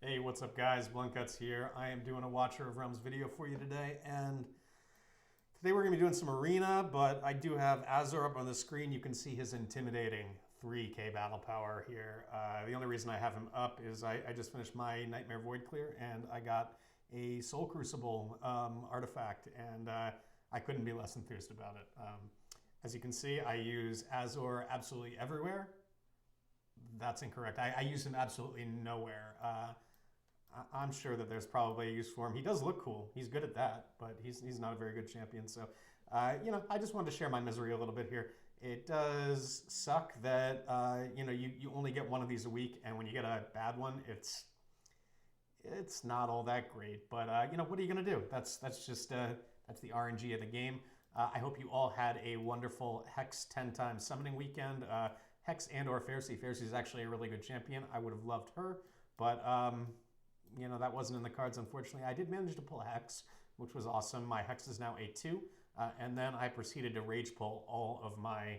Hey, what's up, guys? Bluntguts here. I am doing a Watcher of Realms video for you today, and today we're going to be doing some arena, but I do have Azor up on the screen. You can see his intimidating 3k battle power here. The only reason I have him up is I just finished my Nightmare Void clear, and I got a Soul Crucible artifact, and I couldn't be less enthused about it. As you can see, I use Azor absolutely everywhere. That's incorrect. I use him absolutely nowhere. I'm sure that there's probably a use for him. He does look cool. He's good at that, but he's not a very good champion. So, I just wanted to share my misery a little bit here. It does suck that you only get one of these a week, and when you get a bad one, it's not all that great. But what are you gonna do? That's just that's the RNG of the game. I hope you all had a wonderful Hex 10 times summoning weekend. Hex and or Pharisee. Pharisee is actually a really good champion. I would have loved her, but that wasn't in the cards, unfortunately. I did manage to pull a Hex, which was awesome. My Hex is now a 2, and then I proceeded to rage pull all of my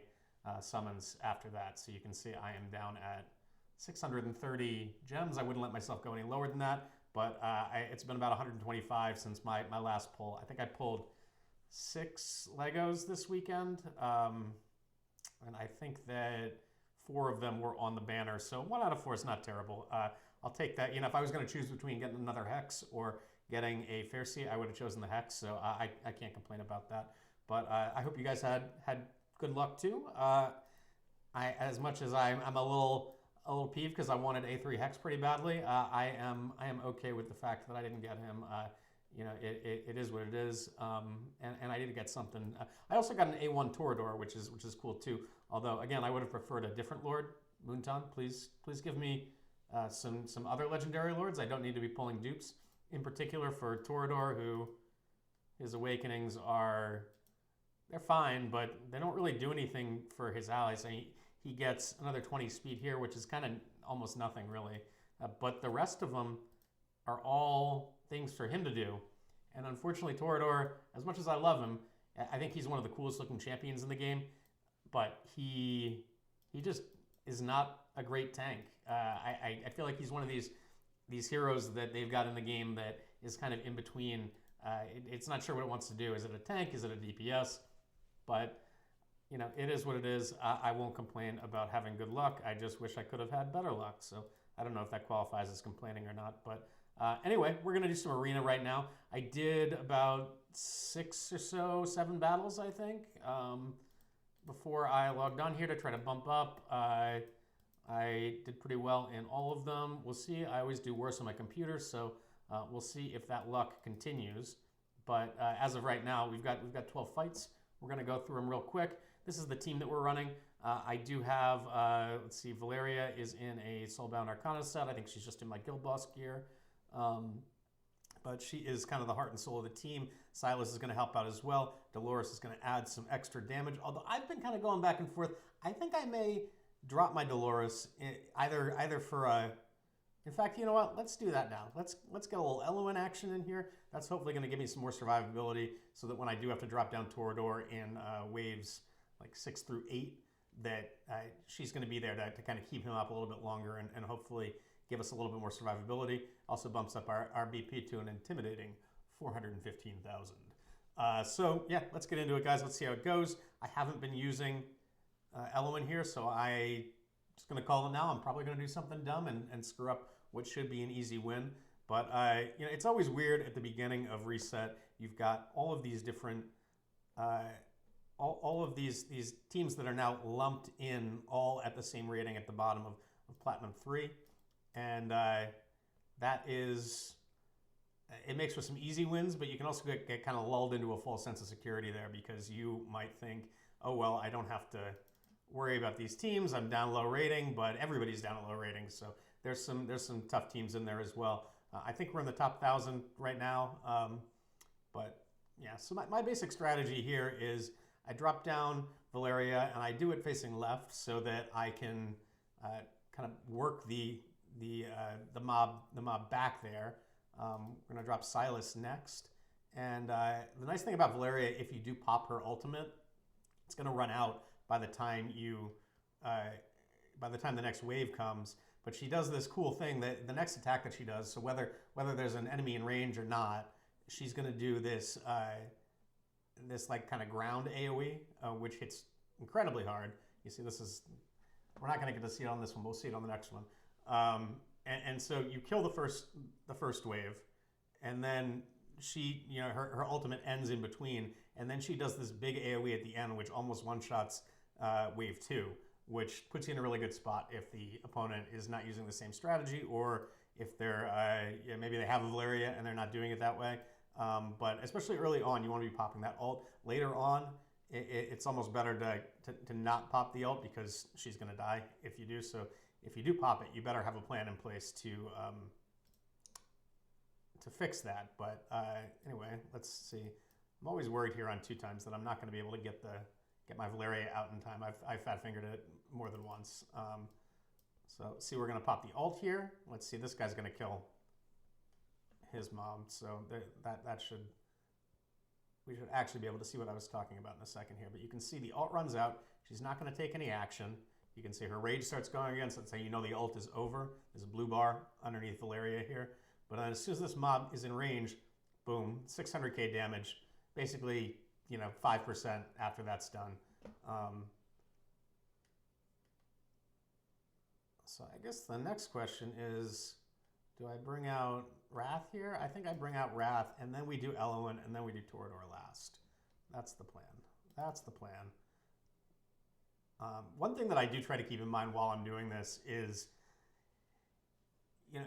summons after that. So you can see I am down at 630 gems. I wouldn't let myself go any lower than that, but it's been about 125 since my last pull. I think I pulled 6 Legos this weekend, and I think that 4 of them were on the banner. So 1 out of 4 is not terrible. I'll take that. If I was going to choose between getting another Hex or getting a Pharisee, I would have chosen the Hex. So I can't complain about that. But I hope you guys had good luck too. As much as I'm a little peeved because I wanted A3 Hex pretty badly, I am okay with the fact that I didn't get him. It is what it is, and I did get something. I also got an A1 Torador, which is cool too. Although again, I would have preferred a different Lord. Moonton, please give me some other legendary lords. I don't need to be pulling dupes. In particular for Torador, who his awakenings they're fine, but they don't really do anything for his allies. He gets another 20 speed here, which is kind of almost nothing really. But the rest of them are all things for him to do. And unfortunately, Torador, as much as I love him, I think he's one of the coolest looking champions in the game, but he just is not a great tank. I feel like he's one of these heroes that they've got in the game that is kind of in between. It's not sure what it wants to do. Is it a tank? Is it a DPS? But it is what it is. I won't complain about having good luck. I just wish I could have had better luck. So I don't know if that qualifies as complaining or not. But anyway, we're gonna do some arena right now. I did about 6 or so, 7 battles, I think, before I logged on here to try to bump up. I did pretty well in all of them. We'll see. I always do worse on my computer, so we'll see if that luck continues. But as of right now, we've got 12 fights. We're gonna go through them real quick. This is the team that we're running. I do have, let's see, Valeria is in a Soulbound Arcana set. I think she's just in my Guild Boss gear. But she is kind of the heart and soul of the team. Silas is going to help out as well. Dolores is going to add some extra damage. Although I've been kind of going back and forth. I think I may drop my Dolores either for a... In fact, you know what? Let's do that now. Let's get a little Eloin action in here. That's hopefully going to give me some more survivability so that when I do have to drop down Torador in waves like 6 through 8, that she's going to be there to kind of keep him up a little bit longer and hopefully give us a little bit more survivability. Also bumps up our BP to an intimidating 415,000. So yeah, let's get into it, guys. Let's see how it goes. I haven't been using Eloin here, so I just gonna call it now. I'm probably gonna do something dumb and screw up what should be an easy win. But it's always weird at the beginning of Reset. You've got all of these different all of these teams that are now lumped in all at the same rating at the bottom of Platinum 3. And that is, it makes for some easy wins, but you can also get kind of lulled into a false sense of security there because you might think, oh, well, I don't have to worry about these teams. I'm down low rating, but everybody's down at low rating. So there's some tough teams in there as well. I think we're in the top 1,000 right now. But yeah, so my basic strategy here is I drop down Valeria and I do it facing left so that I can kind of work the mob back there. We're gonna drop Silas next, and the nice thing about Valeria, if you do pop her ultimate, it's gonna run out by the time the next wave comes. But she does this cool thing that the next attack that she does, so whether there's an enemy in range or not, she's going to do this this like kind of ground AoE, which hits incredibly hard. You see, we're not going to get to see it on this one. We'll see it on the next one. And so you kill the first wave, and then she, her ultimate ends in between, and then she does this big AoE at the end, which almost one-shots wave 2, which puts you in a really good spot if the opponent is not using the same strategy, or if they're maybe they have a Valeria and they're not doing it that way. But especially early on, you want to be popping that ult. Later on, it's almost better to not pop the ult, because she's going to die if you do. So if you do pop it, you better have a plan in place to fix that. But anyway, let's see. I'm always worried here on 2x that I'm not going to be able to get my Valeria out in time. I've fat fingered it more than once. So see, we're going to pop the ult here. Let's see, this guy's going to kill his mob. So we should actually be able to see what I was talking about in a second here. But you can see the ult runs out. She's not going to take any action. You can see her rage starts going again, so that's how you know the ult is over. There's a blue bar underneath Valeria here. But then as soon as this mob is in range, boom, 600k damage. Basically, 5% after that's done. So I guess the next question is, do I bring out Wrath here? I think I bring out Wrath, and then we do Elowen, and then we do Toreador last. That's the plan. That's the plan. One thing that I do try to keep in mind while I'm doing this is,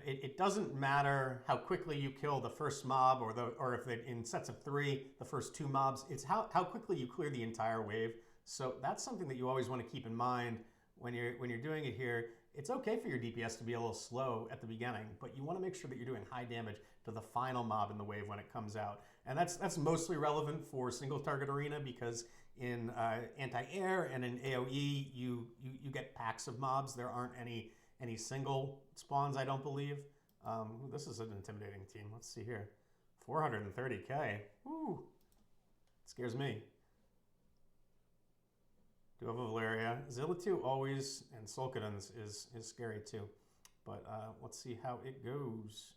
it doesn't matter how quickly you kill the first mob, or if in sets of 3, the first 2 mobs. It's how quickly you clear the entire wave. So that's something that you always want to keep in mind when you're doing it here. It's okay for your DPS to be a little slow at the beginning, but you want to make sure that you're doing high damage to the final mob in the wave when it comes out. And that's mostly relevant for single target arena, because in anti-air and in AoE, you get packs of mobs. There aren't any single spawns, I don't believe. This is an intimidating team. Let's see here. 430k. Woo! It scares me. Do have a Valeria. Zillitu always, and Sulkadens is scary too. But let's see how it goes.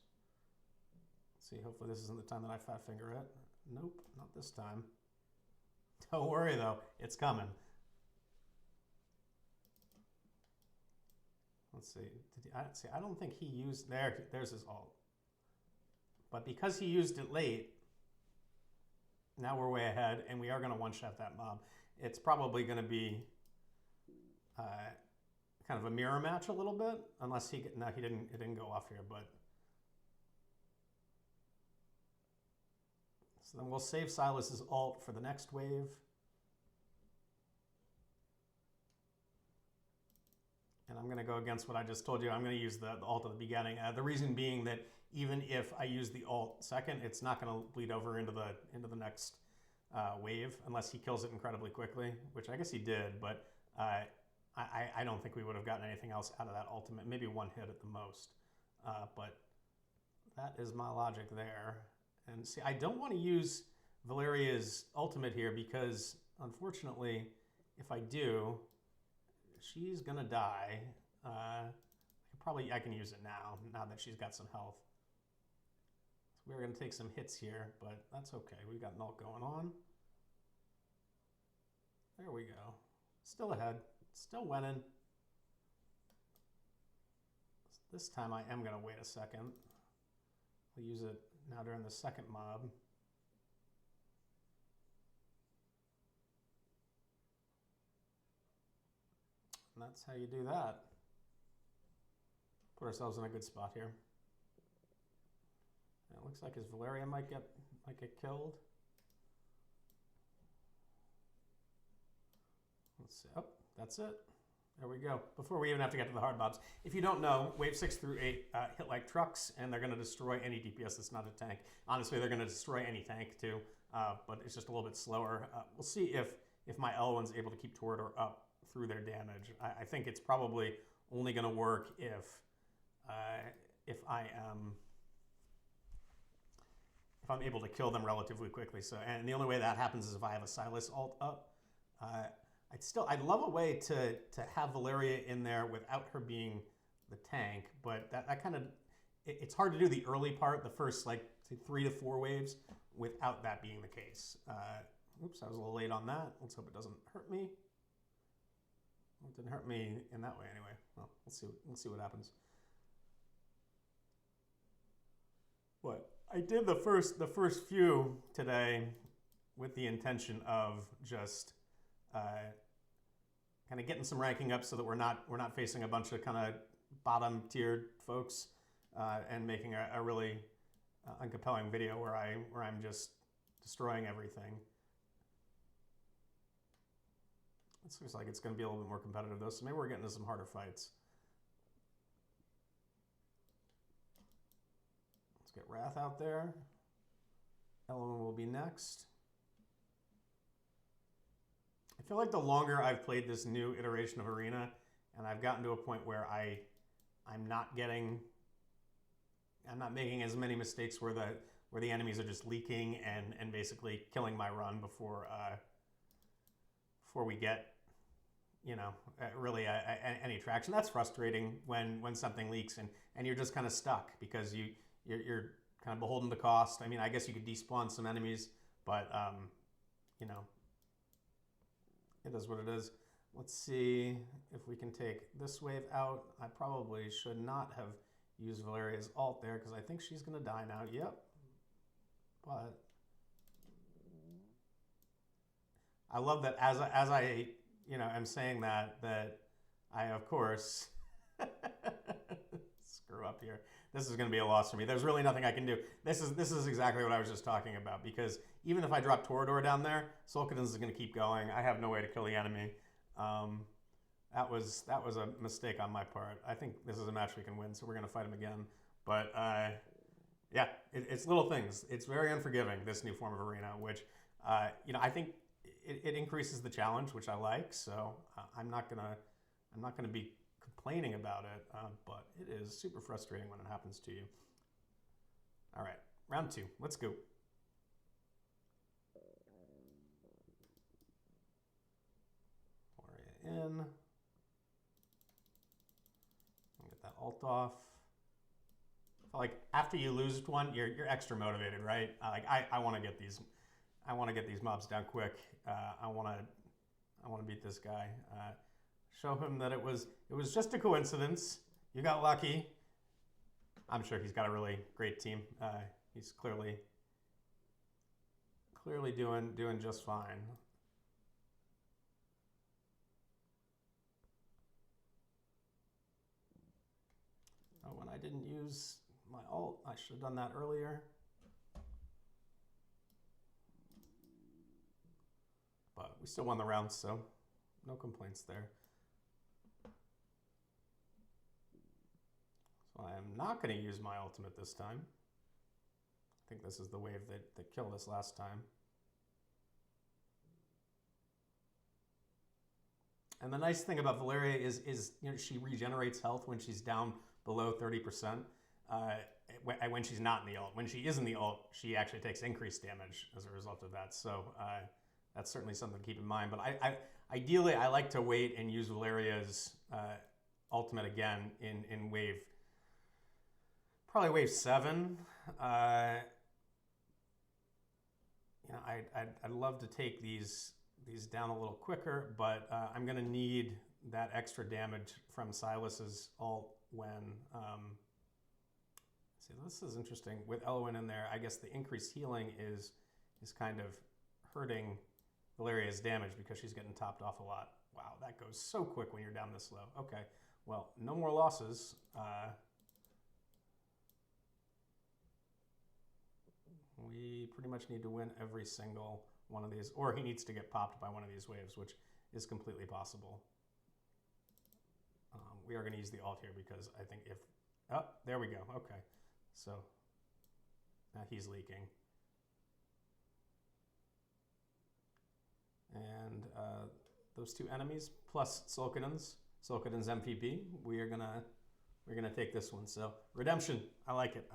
Let's see, hopefully this isn't the time that I fat finger it. Nope, not this time. Don't worry though, it's coming. Let's see. I don't think he used there's his ult. But because he used it late, now we're way ahead, and we are going to one-shot that mob. It's probably going to be kind of a mirror match a little bit, unless it didn't go off here, but. So then we'll save Silas's ult for the next wave. And I'm going to go against what I just told you. I'm going to use the ult at the beginning. The reason being that even if I use the ult second, it's not going to bleed over into the next wave unless he kills it incredibly quickly, which I guess he did. But I don't think we would have gotten anything else out of that ultimate. Maybe one hit at the most. But that is my logic there. And see, I don't want to use Valeria's ultimate here because, unfortunately, if I do, she's gonna die. I can use it now that she's got some health. So we're gonna take some hits here, but that's okay. We've got an ult going on. There we go. Still ahead. Still winning. This time I am gonna wait a second. I'll use it now during the second mob. And that's how you do that. Put ourselves in a good spot here. It looks like his Valeria might get killed. Let's see. Oh, that's it. There we go. Before we even have to get to the hard mobs. If you don't know, wave 6 through 8 hit like trucks, and they're going to destroy any DPS that's not a tank. Honestly, they're going to destroy any tank too, but it's just a little bit slower. We'll see if my Elowen's able to keep Toreador up through their damage. I think it's probably only going to work if I'm able to kill them relatively quickly. So, and the only way that happens is if I have a Silas ult up. I'd love a way to have Valeria in there without her being the tank, but that kind of it's hard to do the early part, the first like say 3 to 4 waves, without that being the case. Oops, I was a little late on that. Let's hope it doesn't hurt me. It didn't hurt me in that way anyway. Well, we'll see what happens. What I did the first few today with the intention of just kind of getting some ranking up so that we're not facing a bunch of kind of bottom tiered folks, and making a really uncompelling video where I'm just destroying everything. It looks like it's going to be a little bit more competitive though, so maybe we're getting into some harder fights. Let's get Wrath out there. Elowen will be next. I feel like the longer I've played this new iteration of Arena, and I've gotten to a point where I'm not making as many mistakes where the enemies are just leaking and basically killing my run before we get, you know, really any traction. That's frustrating when something leaks and you're just kind of stuck because you're kind of beholden to cost. I mean, I guess you could despawn some enemies, but you know, it is what it is. Let's see if we can take this wave out. I probably should not have used Valeria's ult there because I think she's gonna die now. Yep. But I love that as I you know am saying that I of course screw up here. This is going to be a loss for me. There's really nothing I can do. This is exactly what I was just talking about, because even if I drop Torador down there, Solkadin is going to keep going. I have no way to kill the enemy. That was a mistake on my part. I think this is a match we can win, so we're going to fight him again. But yeah, it's little things. It's very unforgiving, this new form of Arena, which you know, I think it increases the challenge, which I like. So I'm not gonna be complaining about it, but it is super frustrating when it happens to you. All right, round 2. Let's go. Warrior in. Get that ult off. Like after you lose one, you're extra motivated, right? Like I want to get these. I want to get these mobs down quick. I want to beat this guy. Show him that it was just a coincidence. You got lucky. I'm sure he's got a really great team. He's clearly doing just fine. Oh, when I didn't use my ult, I should have done that earlier. But we still won the round, so no complaints there. So I am not going to use my ultimate this time. I think this is the wave that killed us last time. And the nice thing about Valeria is you know, she regenerates health when she's down below 30%. When she's not in the ult. When she is in the ult, she actually takes increased damage as a result of that. So that's certainly something to keep in mind. But ideally, I like to wait and use Valeria's ultimate again in probably wave 7. You know, I'd love to take these down a little quicker, but I'm going to need that extra damage from Sylas's ult when. See, this is interesting with Elowen in there. I guess the increased healing is kind of hurting Valeria's damage because she's getting topped off a lot. Wow, that goes so quick when you're down this low. Okay, well, no more losses. We pretty much need to win every single one of these, or he needs to get popped by one of these waves, which is completely possible. We are going to use the ult here because I think if... Oh, there we go. Okay. So now he's leaking. And those 2 enemies plus Solkadin's MVP, we're gonna take this one. So redemption, I like it.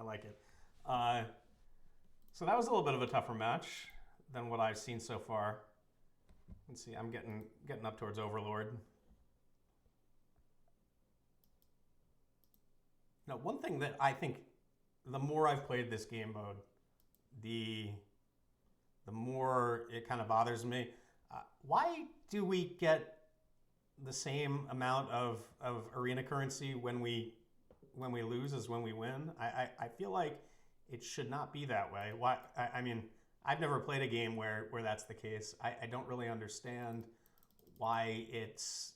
So that was a little bit of a tougher match than what I've seen so far. Let's see, I'm getting up towards Overlord. Now, one thing that I think the more I've played this game mode, the the more it kind of bothers me. Why do we get the same amount of arena currency when we lose as when we win? I feel like it should not be that way. Why? I mean, I've never played a game where that's the case. I don't really understand why it's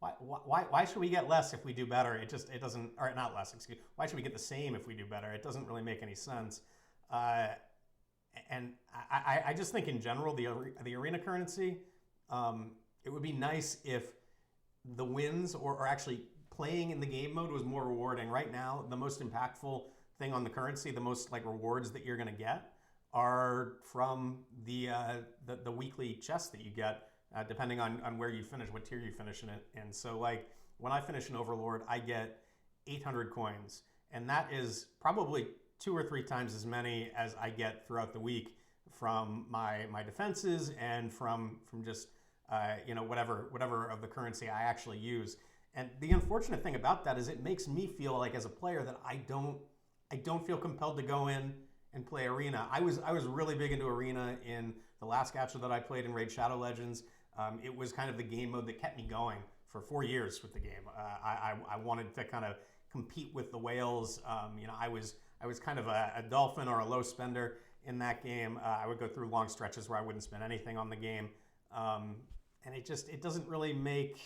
why should we get less if we do better? It doesn't, or not less, excuse. Why should we get the same if we do better? It doesn't really make any sense. Uh, and I just think in general the arena currency, it would be nice if the wins or actually playing in the game mode was more rewarding. Right now, the most impactful thing on the currency, the most like rewards that you're going to get, are from the weekly chests that you get, depending on where you finish, what tier you finish in it. And so, like when I finish an Overlord, I get 800 coins, and that is probably 2 or 3 times as many as I get throughout the week from my defenses and from just whatever of the currency I actually use. And the unfortunate thing about that is it makes me feel like as a player that I don't feel compelled to go in and play Arena. I was really big into Arena in the last gacha that I played in Raid Shadow Legends. It was kind of the game mode that kept me going for 4 years with the game. I wanted to kind of compete with the whales. I was kind of a dolphin or a low spender in that game. I would go through long stretches where I wouldn't spend anything on the game, and it doesn't really make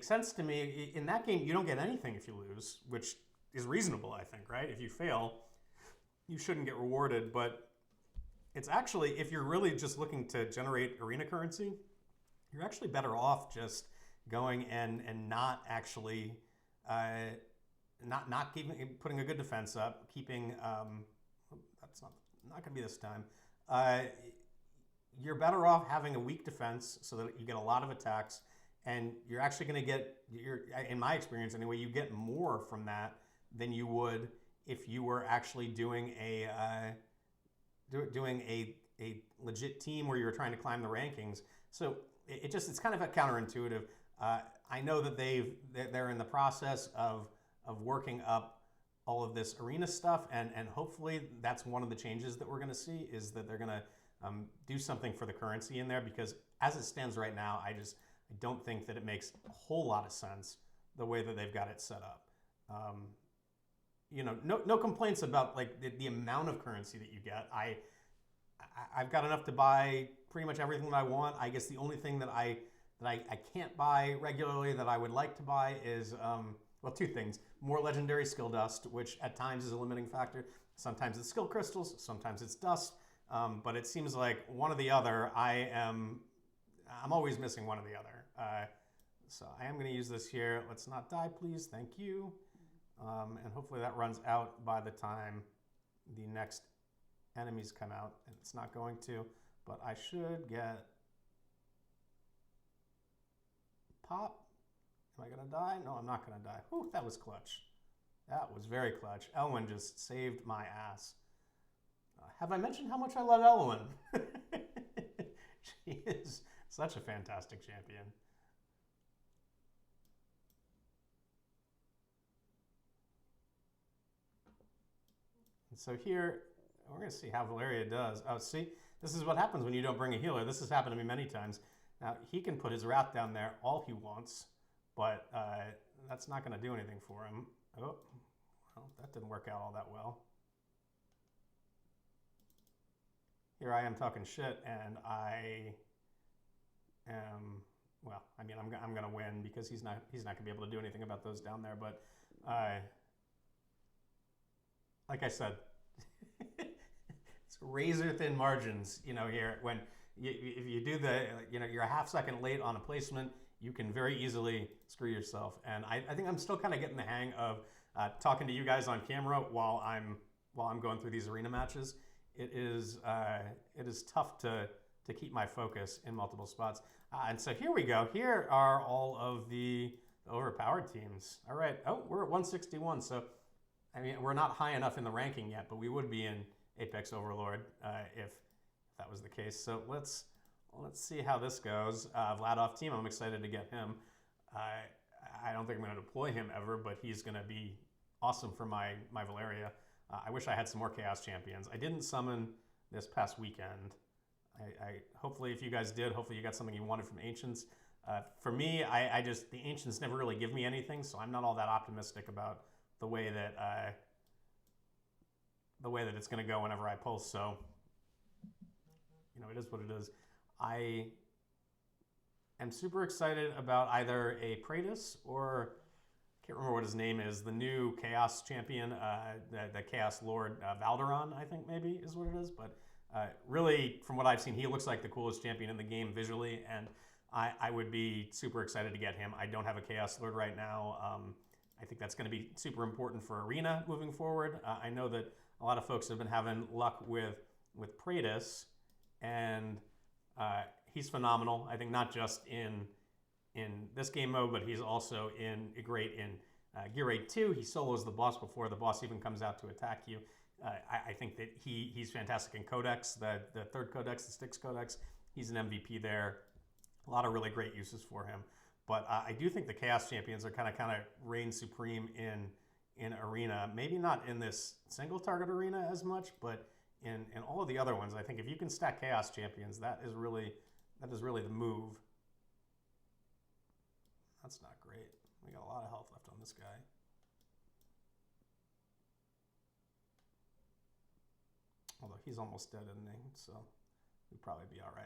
sense to me. In that game, you don't get anything if you lose, which is reasonable, I think, right? If you fail, you shouldn't get rewarded. But it's actually, if you're really just looking to generate arena currency, you're actually better off just going and not actually not putting a good defense up, keeping that's not going to be this time. You're better off having a weak defense so that you get a lot of attacks, and you're actually going to get, in my experience anyway, you get more from that than you would if you were actually doing a legit team where you were trying to climb the rankings. So it's kind of a counterintuitive. I know that they're in the process of working up all of this arena stuff, and hopefully that's one of the changes that we're going to see, is that they're going to do something for the currency in there, because as it stands right now, I don't think that it makes a whole lot of sense the way that they've got it set up. No complaints about like the amount of currency that you get. I've got enough to buy pretty much everything that I want. I guess the only thing that I can't buy regularly that I would like to buy is well, 2 things. More legendary skill dust, which at times is a limiting factor. Sometimes it's skill crystals, sometimes it's dust. But it seems like one or the other, I'm always missing one or the other. So I am going to use this here. Let's not die, please. Thank you. And hopefully that runs out by the time the next enemies come out. And it's not going to, but I should get pop. Am I going to die? No, I'm not going to die. Whew, that was clutch. That was very clutch. Elwyn just saved my ass. Have I mentioned how much I love Elwyn? She is such a fantastic champion. And so here, we're going to see how Valeria does. Oh, see? This is what happens when you don't bring a healer. This has happened to me many times. Now, he can put his wrath down there all he wants, but that's not going to do anything for him. Oh, well, that didn't work out all that well. Here I am talking shit, and I am, well, I mean, I'm going to win because he's not going to be able to do anything about those down there. But like I said, it's razor thin margins, here. When if you do you're a half second late on a placement, you can very easily screw yourself. And I think I'm still kind of getting the hang of talking to you guys on camera while I'm going through these arena matches. It is tough to keep my focus in multiple spots. And so here we go. Here are all of the overpowered teams. All right. Oh, we're at 161. So, I mean, we're not high enough in the ranking yet, but we would be in Apex Overlord if that was the case. So let's see how this goes. Vladov team, I'm excited to get him. I don't think I'm going to deploy him ever, but he's going to be awesome for my Valeria. I wish I had some more Chaos Champions. I didn't summon this past weekend. I hopefully, if you guys did, hopefully you got something you wanted from Ancients. For me, I just, the Ancients never really give me anything, so I'm not all that optimistic about the way that it's going to go whenever I post. So, you know, it is what it is. I am super excited about either a Praetus or, I can't remember what his name is, the new Chaos Champion, the Chaos Lord Valderon, I think maybe is what it is. But really, from what I've seen, he looks like the coolest champion in the game visually, and I would be super excited to get him. I don't have a Chaos Lord right now. I think that's going to be super important for Arena moving forward. I know that a lot of folks have been having luck with Praetus, and he's phenomenal. I think not just in this game mode, but he's also great in Gear Raid 2. He solos the boss before the boss even comes out to attack you. I think that he's fantastic in Codex, the third Codex, the Styx Codex. He's an MVP there. A lot of really great uses for him. But I do think the Chaos Champions are kind of reign supreme in Arena. Maybe not in this single target arena as much, but in all of the other ones. I think if you can stack Chaos Champions, that is really the move. That's not great. We got a lot of health left on this guy. Although he's almost dead, isn't he? So we'd probably be all right.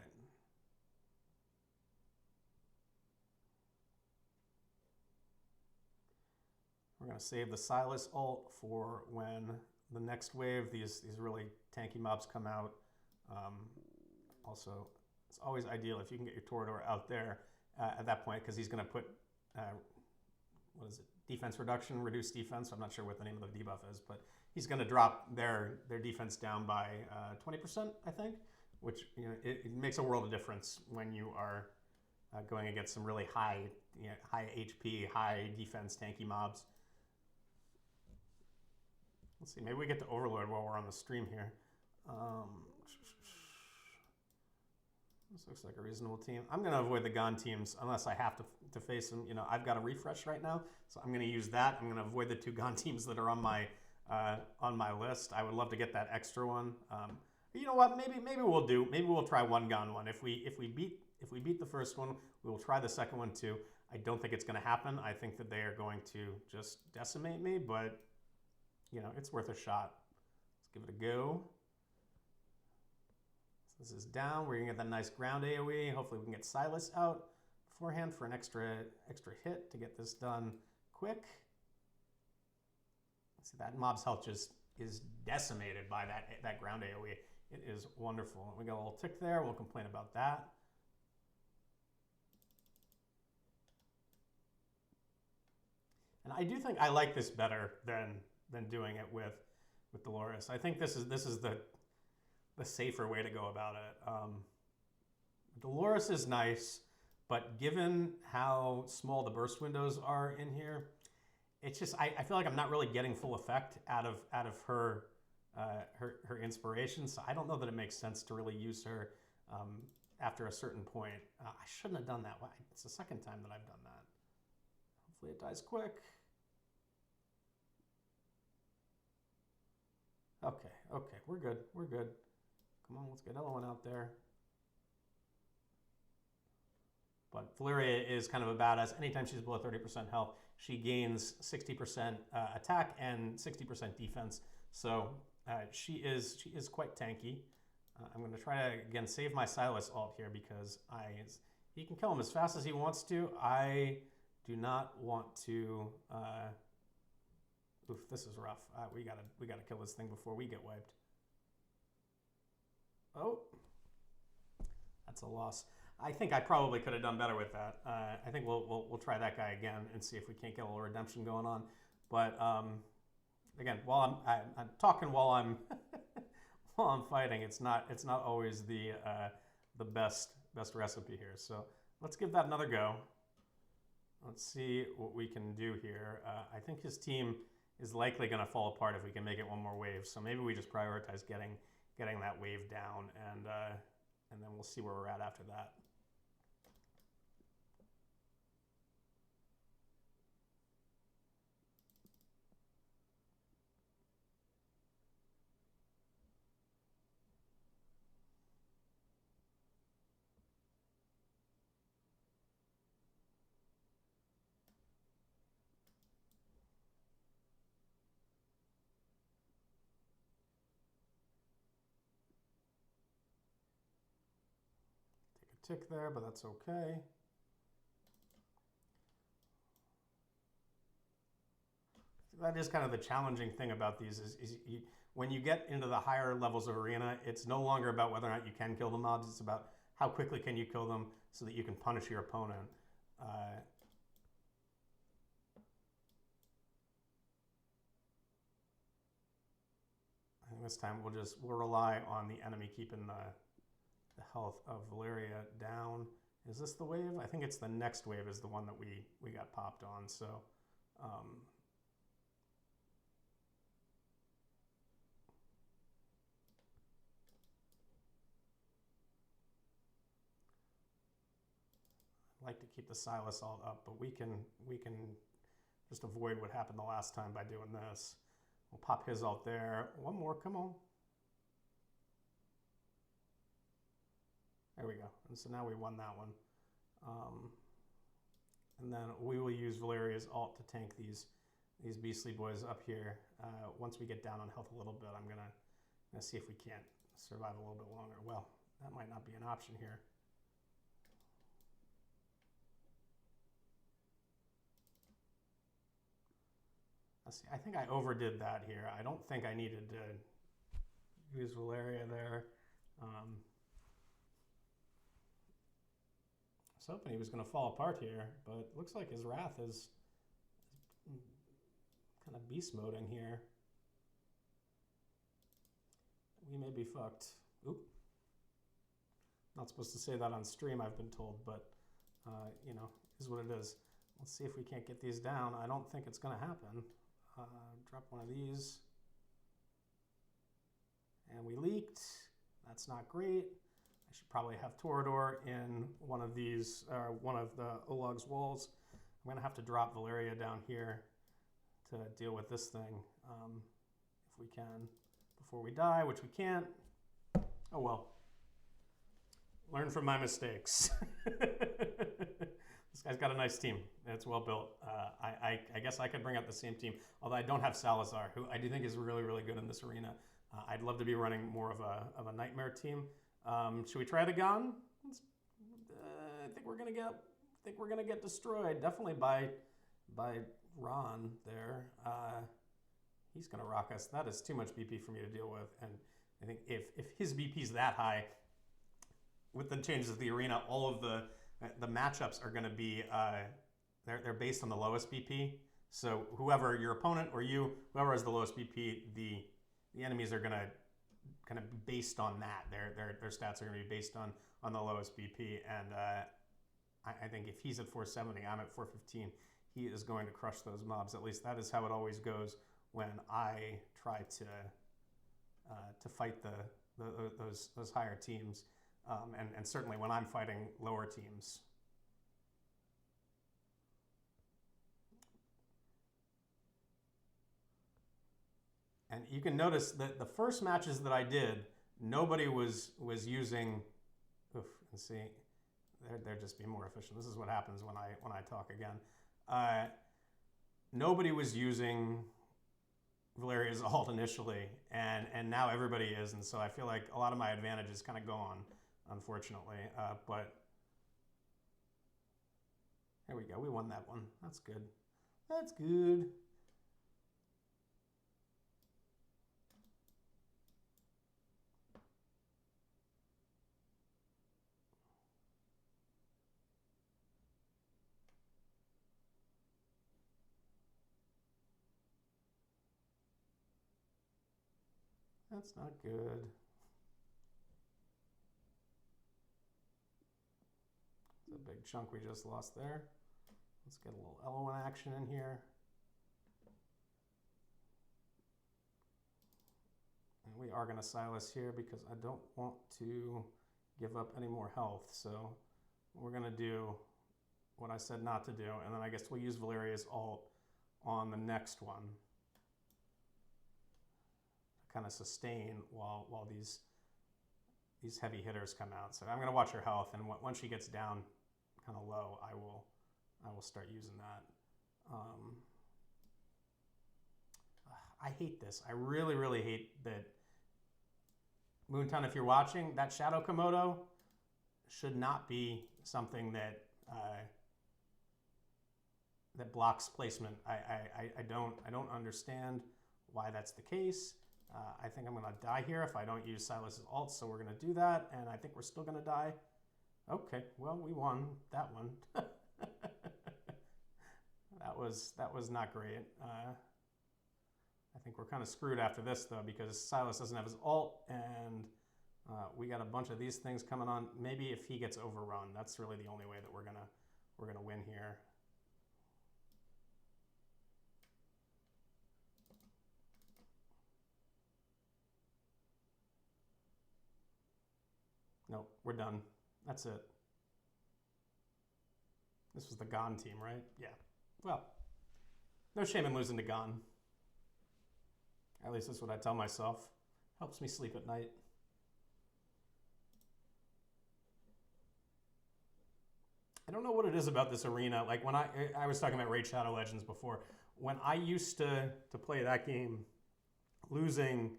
We're going to save the Silas ult for when the next wave, these really tanky mobs come out. Also, it's always ideal if you can get your Toreador out there at that point, because he's going to put, what is it, defense reduction, reduced defense. I'm not sure what the name of the debuff is, but he's going to drop their defense down by 20%, I think, which, you know, it makes a world of difference when you are going against some really high HP, high defense tanky mobs. Let's see, maybe we get to Overlord while we're on the stream here. This looks like a reasonable team. I'm going to avoid the Gon teams unless I have to face them. You know, I've got a refresh right now, so I'm going to use that. I'm going to avoid the 2 Gon teams that are on my list. I would love to get that extra one. You know what? Maybe we'll try 1 Gon one. If we beat the first one, we will try the second one too. I don't think it's going to happen. I think that they are going to just decimate me, but you know, it's worth a shot. Let's give it a go. So this is down. We're gonna get that nice ground AoE. Hopefully we can get Silas out beforehand for an extra hit to get this done quick. Let's see, that mob's health just is decimated by that ground AoE. It is wonderful. We got a little tick there. We'll complain about that. And I do think I like this better than doing it with Dolores. I think this is the safer way to go about it. Dolores is nice, but given how small the burst windows are in here, it's just I feel like I'm not really getting full effect out of her her inspiration. So I don't know that it makes sense to really use her after a certain point. I shouldn't have done that. It's the second time that I've done that. Hopefully it dies quick. Okay, we're good. Come on, let's get another one out there. But Valeria is kind of a badass. Anytime she's below 30% health, she gains 60% attack and 60% defense. So she is quite tanky. I'm going to try to, again, save my Silas ult here because he can kill him as fast as he wants to. I do not want to... Oof, this is rough. We gotta kill this thing before we get wiped. Oh, that's a loss. I think I probably could have done better with that. I think we'll try that guy again and see if we can't get a little redemption going on. But again, while I'm talking while I'm while I'm fighting, it's not always the best recipe here. So let's give that another go. Let's see what we can do here. I think his team is likely going to fall apart if we can make it one more wave. So maybe we just prioritize getting that wave down, and then we'll see where we're at after that. tick there, but that's okay. That is kind of the challenging thing about these is when you get into the higher levels of arena, it's no longer about whether or not you can kill the mobs. It's about how quickly can you kill them so that you can punish your opponent. I think this time we'll rely on the enemy keeping the health of Valeria down. Is this the wave? I think it's the next wave is the one that we got popped on. So. Like to keep the Silas all up, but we can just avoid what happened the last time by doing this. We'll pop his alt there. One more, come on. There we go. And so now we won that one. And then we will use Valeria's alt to tank these beastly boys up here. Once we get down on health a little bit, I'm gonna see if we can't survive a little bit longer. Well, that might not be an option here. Let's see, I think I overdid that here. I don't think I needed to use Valeria there. I was hoping he was going to fall apart here, but it looks like his Wrath is kind of beast moding here. We may be fucked. Oop. Not supposed to say that on stream, I've been told, but you know, is what it is. Let's see if we can't get these down. I don't think it's going to happen. Drop one of these. And we leaked. That's not great. I should probably have Toreador in one of these, one of the Olog's walls. I'm going to have to drop Valeria down here to deal with this thing if we can before we die, which we can't. Oh well. Learn from my mistakes. This guy's got a nice team. It's well built. I guess I could bring out the same team, although I don't have Salazar, who I do think is really, really good in this arena. I'd love to be running more of a Nightmare team. Should we try the Gon? I think we're gonna get destroyed. Definitely by Ron there. He's gonna rock us. That is too much BP for me to deal with. And I think if his BP is that high, with the changes of the arena, all of the matchups are going to be they're based on the lowest BP. So whoever your opponent or you, whoever has the lowest BP, the enemies are going to kind of be based on that. Their stats are going to be based on the lowest BP. And I think if he's at 470, I'm at 415. He is going to crush those mobs. At least that is how it always goes when I try to fight those higher teams. And certainly when I'm fighting lower teams. And you can notice that the first matches that I did, nobody was using. Oof, and see, they're just being more efficient. This is what happens when I talk again. Nobody was using Valeria's alt initially, and now everybody is, and so I feel like a lot of my advantage is kind of gone. Unfortunately, but there we go. We won that one. That's good. That's good. That's not good. It's a big chunk we just lost there. Let's get a little Elowen action in here. And we are going to Silas here because I don't want to give up any more health. So we're going to do what I said not to do. And then I guess we'll use Valeria's alt on the next one to kind of sustain while these heavy hitters come out. So I'm going to watch her health, and once she gets down kind of low, I will start using that. I hate this. I really, really hate that. Moonton, if you're watching, that Shadow Komodo, should not be something that that blocks placement. I don't understand why that's the case. I think I'm going to die here if I don't use Silas's ult, so we're going to do that, and I think we're still going to die. Okay, well, we won that one. That was not great. I think we're kind of screwed after this, though, because Silas doesn't have his ult, and we got a bunch of these things coming on. Maybe if he gets overrun, that's really the only way that we're gonna win here. Nope, we're done. That's it. This was the Gone team, right? Yeah. Well, no shame in losing to Gone. At least that's what I tell myself. Helps me sleep at night. I don't know what it is about this arena. Like when I was talking about Raid Shadow Legends before. When I used to play that game, losing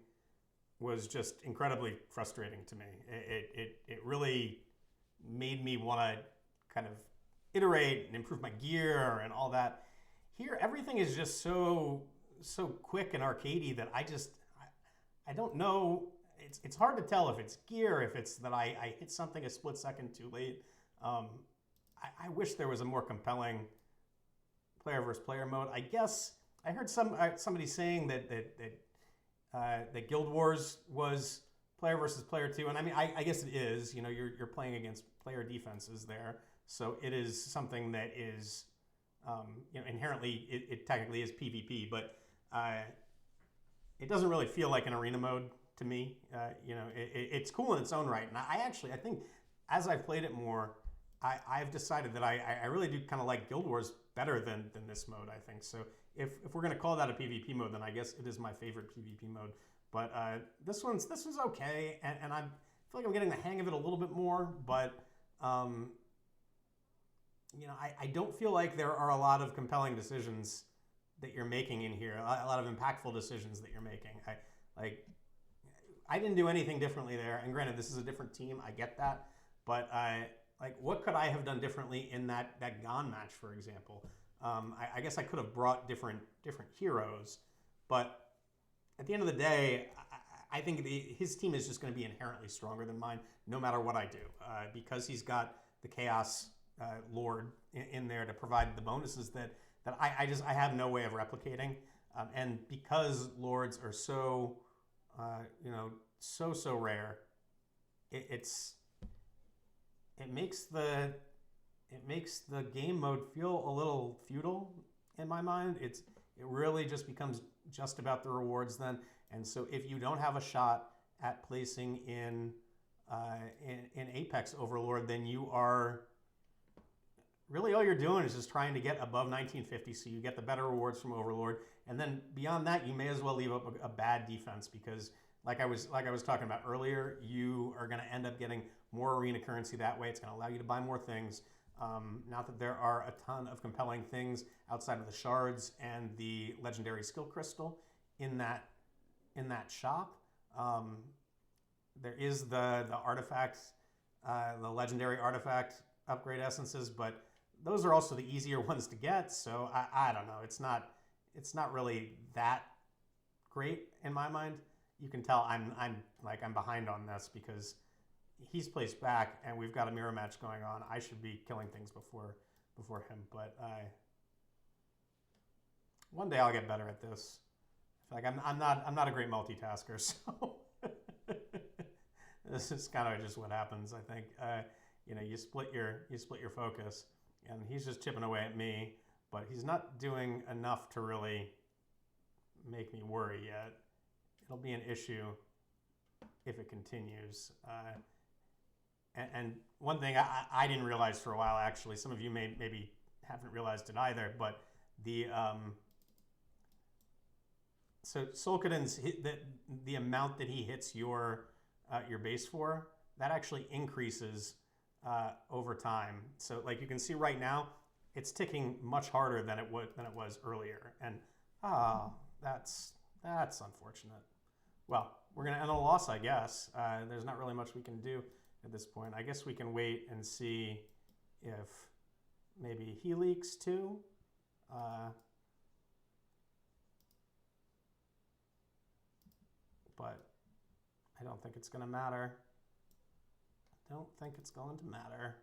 was just incredibly frustrating to me. It really made me want to kind of iterate and improve my gear and all that. Here, everything is just so quick and arcadey that I don't know. It's hard to tell if it's gear, if it's that I hit something a split second too late. I wish there was a more compelling player versus player mode. I guess I heard somebody saying that Guild Wars was player versus player too, and I mean I guess it is. You know, you're playing against player defenses there, so it is something that is you know, inherently it technically is PvP, but it doesn't really feel like an arena mode to me. You know, it's cool in its own right, and I think as I've played it more, I've decided that I really do kind of like Guild Wars better than this mode, I think. So if we're going to call that a PvP mode, then I guess it is my favorite PvP mode. But this one's okay, and I feel like I'm getting the hang of it a little bit more, but you know, I don't feel like there are a lot of compelling decisions that you're making in here, a lot of impactful decisions that you're making. I didn't do anything differently there, and granted, this is a different team, I get that, but like, what could I have done differently in that Gone match, for example? I guess I could have brought different heroes, but at the end of the day, I think his team is just going to be inherently stronger than mine, no matter what I do, because he's got the Chaos Lord in there to provide the bonuses that I have no way of replicating, and because Lords are so you know, so rare, it makes the game mode feel a little futile in my mind. It really just becomes just about the rewards then, and so if you don't have a shot at placing in Apex Overlord, then you are really, all you're doing is just trying to get above 1950, so you get the better rewards from Overlord, and then beyond that, you may as well leave up a bad defense, because like I was talking about earlier, you are going to end up getting more arena currency that way. It's going to allow you to buy more things. Not that there are a ton of compelling things outside of the shards and the legendary skill crystal in that shop. There is the artifacts, the legendary artifact upgrade essences, but those are also the easier ones to get. So I don't know. It's not really that great in my mind. You can tell I'm behind on this because he's placed back and we've got a mirror match going on. I should be killing things before him, but one day I'll get better at this. I feel like I'm not a great multitasker, so this is kind of just what happens. I think you know, you split your focus, and he's just chipping away at me, but he's not doing enough to really make me worry yet. It'll be an issue if it continues. And one thing I didn't realize for a while, actually, some of you maybe haven't realized it either, but so Solkaden's the amount that he hits your base for, that actually increases over time. So like you can see right now, it's ticking much harder than it was earlier, and that's unfortunate. Well, we're gonna end a loss, I guess. There's not really much we can do. at this point. I guess we can wait and see if maybe he leaks too. But I don't think it's going to matter. I don't think it's going to matter.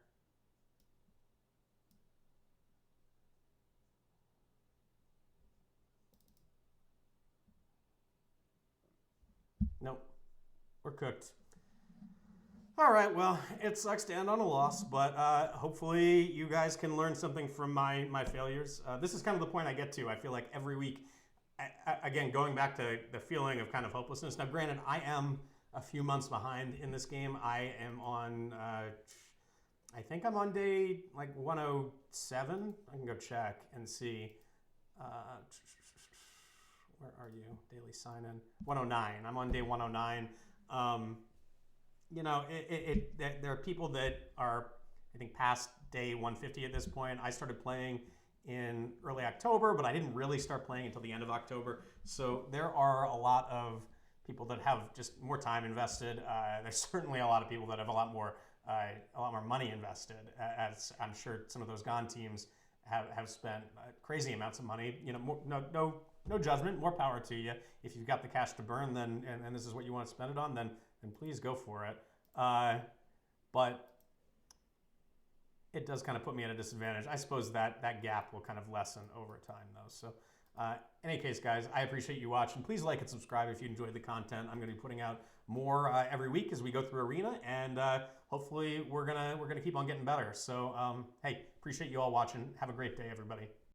Nope. We're cooked. All right, well, it sucks to end on a loss, but hopefully you guys can learn something from my failures. This is kind of the point I get to. I feel like every week, again, going back to the feeling of kind of hopelessness. Now, granted, I am a few months behind in this game. I am on, I think I'm on day like 107. I can go check and see. Where are you? Daily sign in. 109. I'm on day 109. You know, there are people that are, I think, past day 150 at this point. I started playing in early October, but I didn't really start playing until the end of October. So there are a lot of people that have just more time invested. There's certainly a lot of people that have a lot more money invested, as I'm sure some of those GON teams have spent crazy amounts of money. You know, no judgment, more power to you. If you've got the cash to burn, then and this is what you want to spend it on, then please go for it. But it does kind of put me at a disadvantage. I suppose that gap will kind of lessen over time, though. So, in any case, guys, I appreciate you watching. Please like and subscribe if you enjoyed the content. I'm going to be putting out more every week as we go through Arena, and hopefully we're gonna keep on getting better. So, hey, appreciate you all watching. Have a great day, everybody.